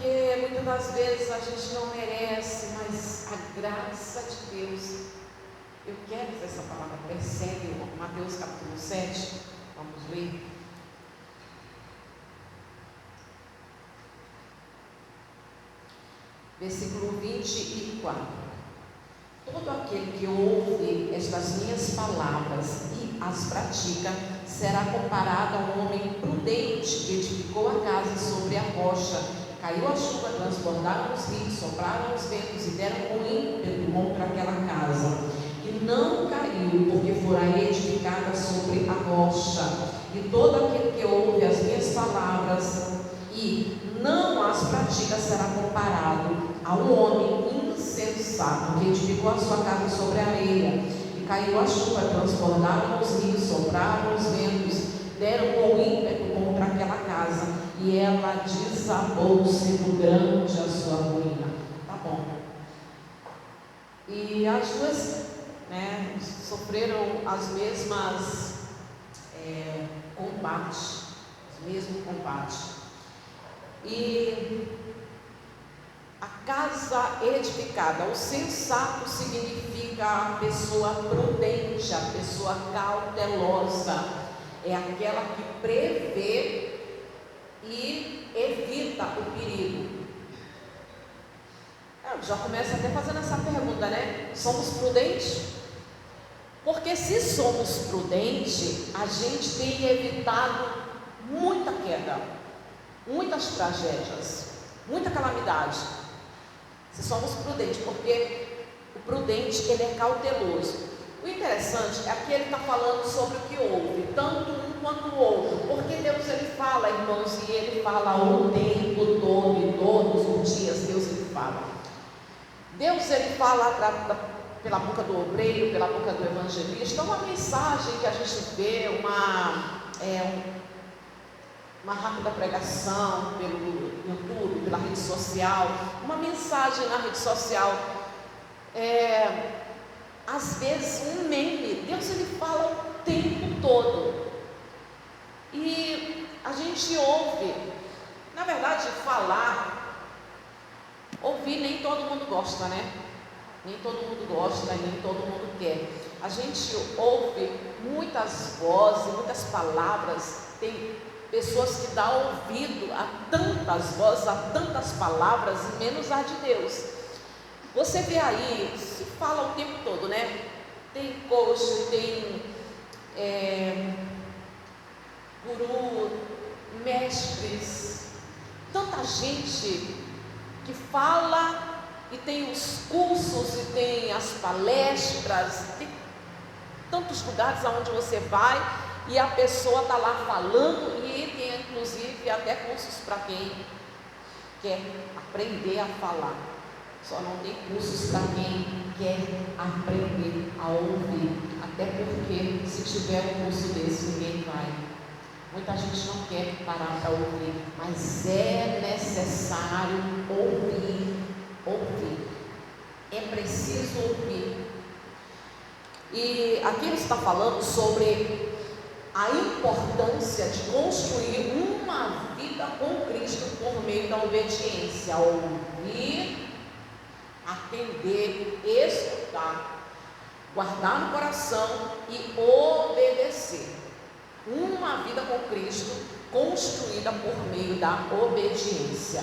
porque muitas das vezes a gente não merece, mas a graça de Deus. Eu quero usar essa palavra, percebe, Mateus capítulo 7, vamos ler. Versículo 24. Todo aquele que ouve estas minhas palavras e as pratica, será comparado a um homem prudente que edificou a casa sobre a rocha. Caiu a chuva, transbordaram os rios, sopraram os ventos e deram com ímpeto contra aquela casa. E não caiu, porque fora edificada sobre a rocha. E todo aquele que ouve as minhas palavras e não as pratica, será comparado a um homem insensato que edificou a sua casa sobre a areia. E caiu a chuva, transbordaram os rios, sopraram os ventos, deram com ímpeto contra aquela casa, e ela desabou, sendo grande a sua ruína. Tá bom. E as duas, sofreram as mesmas combates, o mesmo combate. E a casa edificada, o sensato significa a pessoa prudente, a pessoa cautelosa, é aquela que prevê e evita o perigo. Eu já começo até fazendo essa pergunta, né? Somos prudentes? Porque se somos prudentes, a gente tem evitado muita queda, muitas tragédias, muita calamidade. Se somos prudentes, porque o prudente, ele é cauteloso. O interessante é que ele está falando sobre o que ouve, tanto um quanto o outro, porque Deus, ele fala, irmãos, e ele fala o tempo todo, e todos os dias Deus, ele fala. Deus, ele fala pela boca do obreiro, pela boca do evangelista, uma mensagem que a gente vê, uma rápida pregação pelo YouTube, pela rede social, uma mensagem na rede social, às vezes um meme. Deus, ele fala o tempo todo, e a gente ouve. Na verdade, ouvir nem todo mundo gosta, né? Nem todo mundo gosta, nem todo mundo quer. A gente ouve muitas vozes, muitas palavras. Tem pessoas que dão ouvido a tantas vozes, a tantas palavras, e menos a de Deus. Você vê aí, se fala o tempo todo, né? Tem coach, tem guru, mestres, tanta gente que fala, e tem os cursos, e tem as palestras, tem tantos lugares aonde você vai, e a pessoa está lá falando, e tem inclusive até cursos para quem quer aprender a falar. Só não tem cursos para quem quer aprender a ouvir, até porque se tiver um curso desse, ninguém vai. Muita gente não quer parar para ouvir, mas é necessário ouvir. É preciso ouvir. E aqui ele está falando sobre a importância de construir uma vida com Cristo por meio da obediência. Ouvir, atender, escutar, guardar no coração e obedecer. Uma vida com Cristo construída por meio da obediência.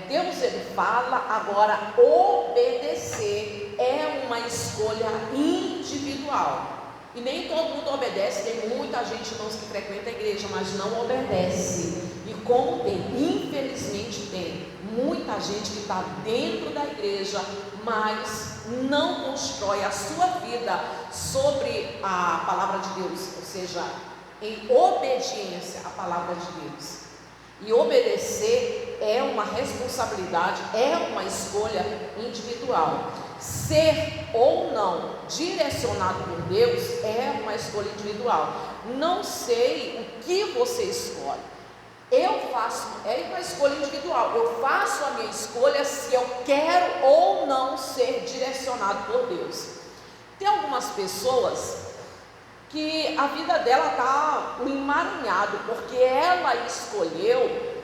Deus, ele fala, agora obedecer é uma escolha individual. E nem todo mundo obedece. Tem muita gente, irmãos, que frequenta a igreja, mas não obedece. E como tem, infelizmente tem muita gente que está dentro da igreja, mas não constrói a sua vida sobre a palavra de Deus, ou seja, em obediência à palavra de Deus. E obedecer é uma responsabilidade, é uma escolha individual. Ser ou não direcionado por Deus é uma escolha individual. Não sei o que você escolhe. Eu faço, é uma escolha individual. Eu faço a minha escolha se eu quero ou não ser direcionado por Deus. Tem algumas pessoas que a vida dela está um emaranhado, porque ela escolheu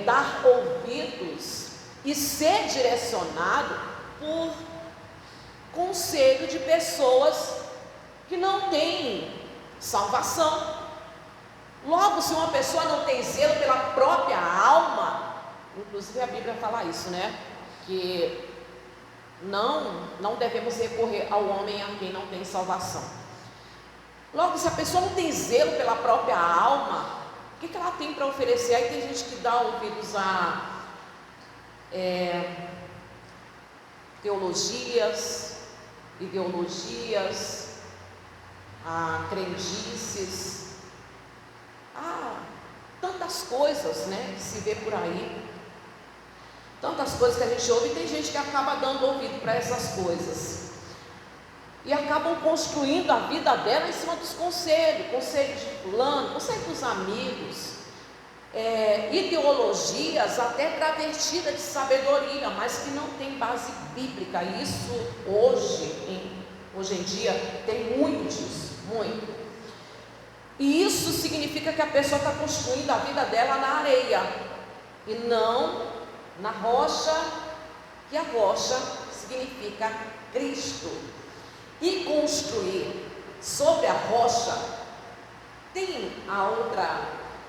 dar ouvidos e ser direcionado por conselho de pessoas que não têm salvação. Logo, se uma pessoa não tem zelo pela própria alma, inclusive a Bíblia fala isso, né? Que não devemos recorrer ao homem a quem não tem salvação. Logo, se a pessoa não tem zelo pela própria alma, o que ela tem para oferecer? Aí tem gente que dá ouvidos a teologias, ideologias, a crendices, a tantas coisas, né, que se vê por aí, tantas coisas que a gente ouve, e tem gente que acaba dando ouvido para essas coisas, e acabam construindo a vida dela em cima dos conselhos de fulano, conselho dos amigos, ideologias até travestidas de sabedoria, mas que não tem base bíblica. Isso hoje em dia tem muito disso, muito. E isso significa que a pessoa está construindo a vida dela na areia e não na rocha, que a rocha significa Cristo. E construir sobre a rocha, tem a outra,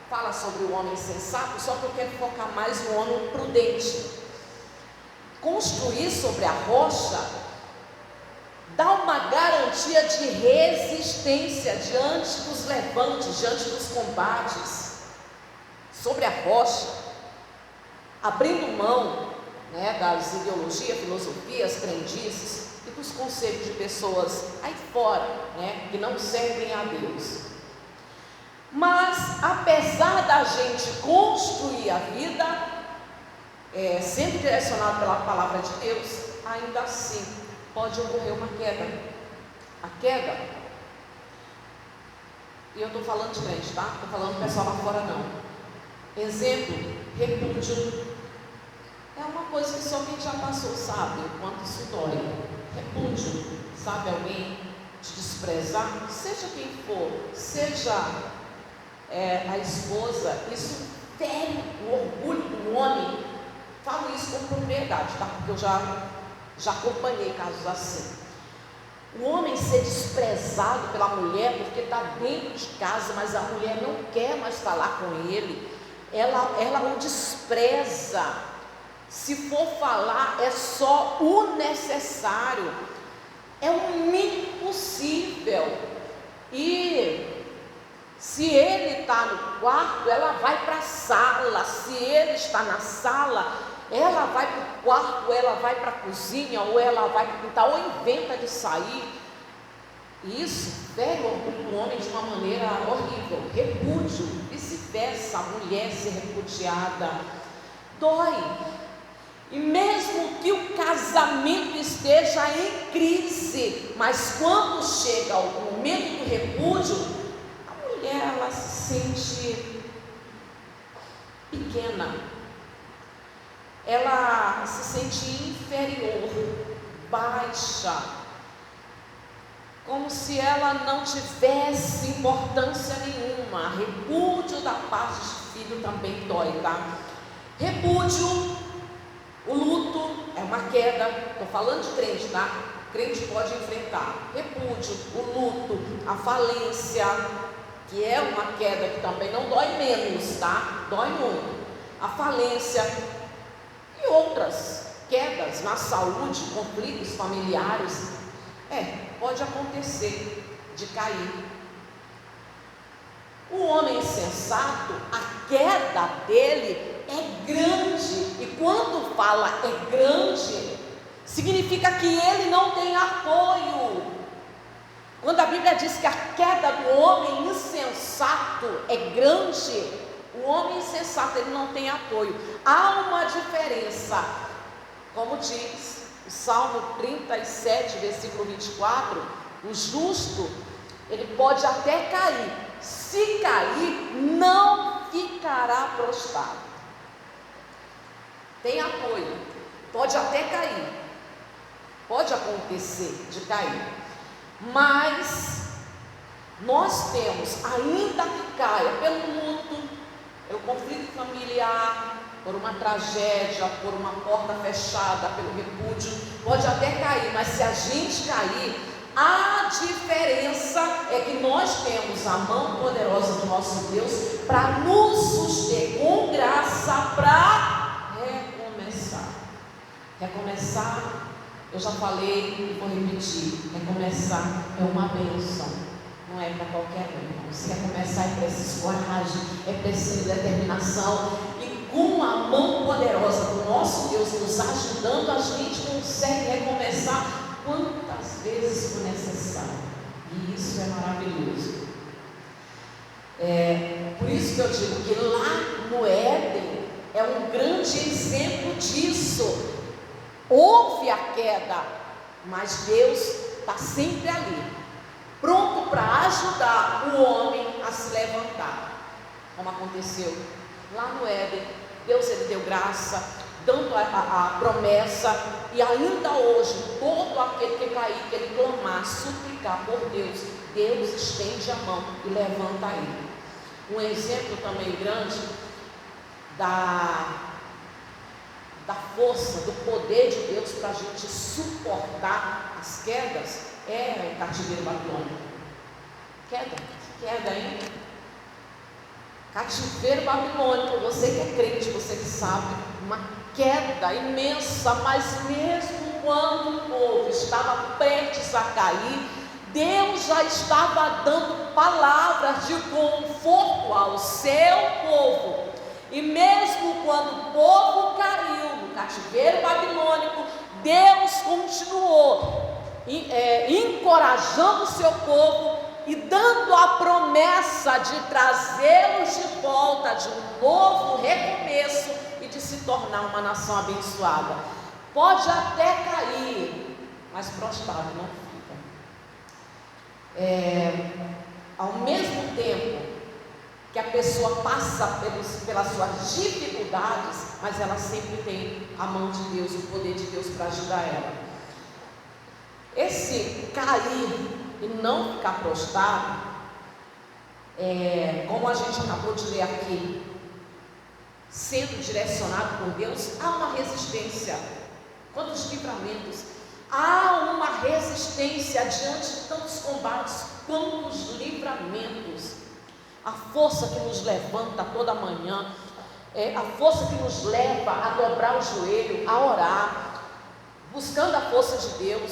fala sobre o homem sensato, só que eu quero focar mais no homem prudente. Construir sobre a rocha dá uma garantia de resistência diante dos levantes, diante dos combates. Sobre a rocha, abrindo mão, né, das ideologias, filosofias, crendices e dos conselhos de pessoas aí fora, né, que não servem a Deus. Mas apesar da gente construir a vida, sendo direcionado pela palavra de Deus, ainda assim pode ocorrer uma queda. A queda, e eu estou falando de crente, tá? Estou falando do pessoal lá fora não. Exemplo, repúdio. É uma coisa que só quem já passou sabe o quanto isso dói. Repúdio, sabe, alguém te desprezar, seja quem for, seja a esposa, isso fere o orgulho do homem. Falo isso com propriedade, tá? Porque eu já acompanhei casos assim. O homem ser desprezado pela mulher porque está dentro de casa, mas a mulher não quer mais falar com ele, ela o despreza. Se for falar, é só o necessário, é o mínimo possível. E se ele está no quarto, ela vai para a sala. Se ele está na sala, ela vai para o quarto, ela vai para a cozinha, ou ela vai para o quintal, ou inventa de sair. Isso fere o orgulho do homem de uma maneira horrível. Repúdio, vice-versa, a mulher ser repudiada, dói. E mesmo que o casamento esteja em crise, mas quando chega o momento do repúdio, a mulher, ela se sente pequena, ela se sente inferior, baixa, como se ela não tivesse importância nenhuma. Repúdio da parte de filho também dói, tá? Repúdio, o luto é uma queda. Estou falando de crente, tá? Crente pode enfrentar repúdio, o luto, a falência, que é uma queda que também não dói menos, tá? Dói muito. A falência e outras quedas na saúde, conflitos familiares. Pode acontecer de cair. O homem sensato, a queda dele é grande, e quando fala é grande, significa que ele não tem apoio. Quando a Bíblia diz que a queda do homem insensato é grande, o homem insensato ele não tem apoio. Há uma diferença, como diz o Salmo 37, versículo 24, o justo, ele pode até cair, se cair, não ficará prostrado. Tem apoio, pode até cair, pode acontecer de cair, mas nós temos, ainda que caia pelo luto, pelo conflito familiar, por uma tragédia, por uma porta fechada, pelo repúdio, pode até cair, mas se a gente cair, a diferença é que nós temos a mão poderosa do nosso Deus para nos suster com graça para recomeçar. Recomeçar, eu já falei e vou repetir, recomeçar é uma bênção, não é para qualquer um, irmão. Se recomeçar é preciso coragem, é preciso determinação, e com a mão poderosa do nosso Deus nos ajudando, a gente consegue recomeçar quantas vezes for necessário, e isso é maravilhoso. Por isso que eu digo que lá no Éden é um grande exemplo disso. Houve a queda, mas Deus está sempre ali, pronto para ajudar o homem a se levantar, como aconteceu lá no Éden. Deus, ele deu graça, dando a promessa, e ainda hoje, todo aquele que cair, que ele clamar, suplicar por Deus, Deus estende a mão e levanta ele. Um exemplo também grande da força, do poder de Deus para a gente suportar as quedas é o cativeiro babilônico. Queda, hein? Cativeiro babilônico, você que é crente, você que sabe, uma queda imensa, mas mesmo quando o povo estava prestes a cair, Deus já estava dando palavras de conforto ao seu povo. E mesmo quando o povo caiu no cativeiro babilônico, Deus continuou encorajando o seu povo e dando a promessa de trazê-los de volta, de um novo recomeço e de se tornar uma nação abençoada. Pode até cair, mas prostrado não fica. Ao mesmo tempo que a pessoa passa pelas suas dificuldades, mas ela sempre tem a mão de Deus, o poder de Deus para ajudar ela. Esse cair e não ficar prostrado, como a gente acabou de ler aqui, sendo direcionado por Deus, há uma resistência. Quantos livramentos! Há uma resistência diante de tantos combates, quantos livramentos. A força que nos levanta toda manhã, a força que nos leva a dobrar o joelho, a orar, buscando a força de Deus,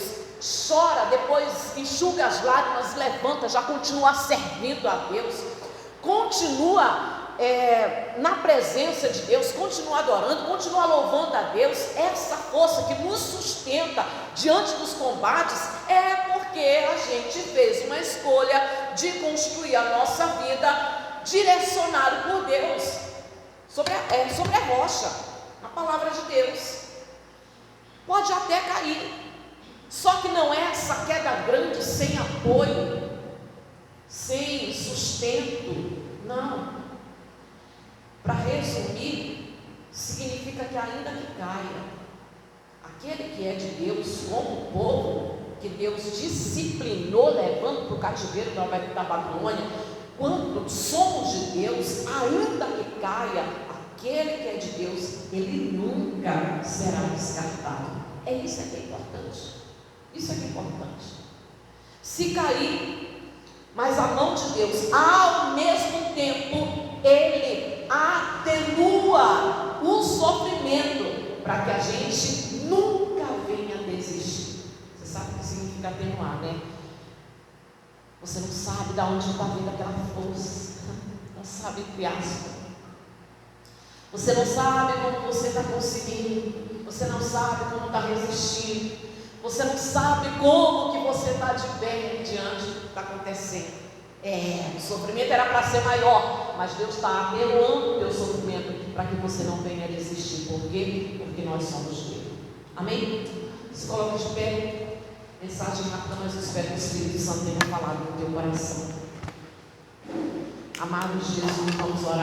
chora, depois enxuga as lágrimas, levanta, já continua servindo a Deus, continua na presença de Deus, continua adorando, continua louvando a Deus. Essa força que nos sustenta diante dos combates é porque a gente fez uma escolha de construir a nossa vida direcionado por Deus, sobre a rocha, a palavra de Deus. Pode até cair, só que não é essa queda grande sem apoio, sem sustento, não. Para resumir, significa que ainda que caia, aquele que é de Deus, como o povo que Deus disciplinou, levando para o cativeiro da Babilônia, quando somos de Deus, ainda que caia, aquele que é de Deus, ele nunca será descartado. Isso que é importante. Isso é que é importante. Se cair, mas a mão de Deus, ao mesmo tempo, ele atenua o sofrimento para que a gente nunca venha desistir. Você sabe o que significa atenuar, né? Você não sabe de onde está vindo aquela força, não sabe criar. Você não sabe como você está conseguindo, você não sabe como está resistindo, você não sabe como que você está de bem diante do que está acontecendo. O sofrimento era para ser maior, mas Deus está atenuando o teu sofrimento para que você não venha desistir. Por quê? Porque nós somos dele. Amém? Se coloca de pé. Mensagem rápida, mas eu espero que o Espírito Santo tenha falado no teu coração. Amados de Jesus, vamos orar.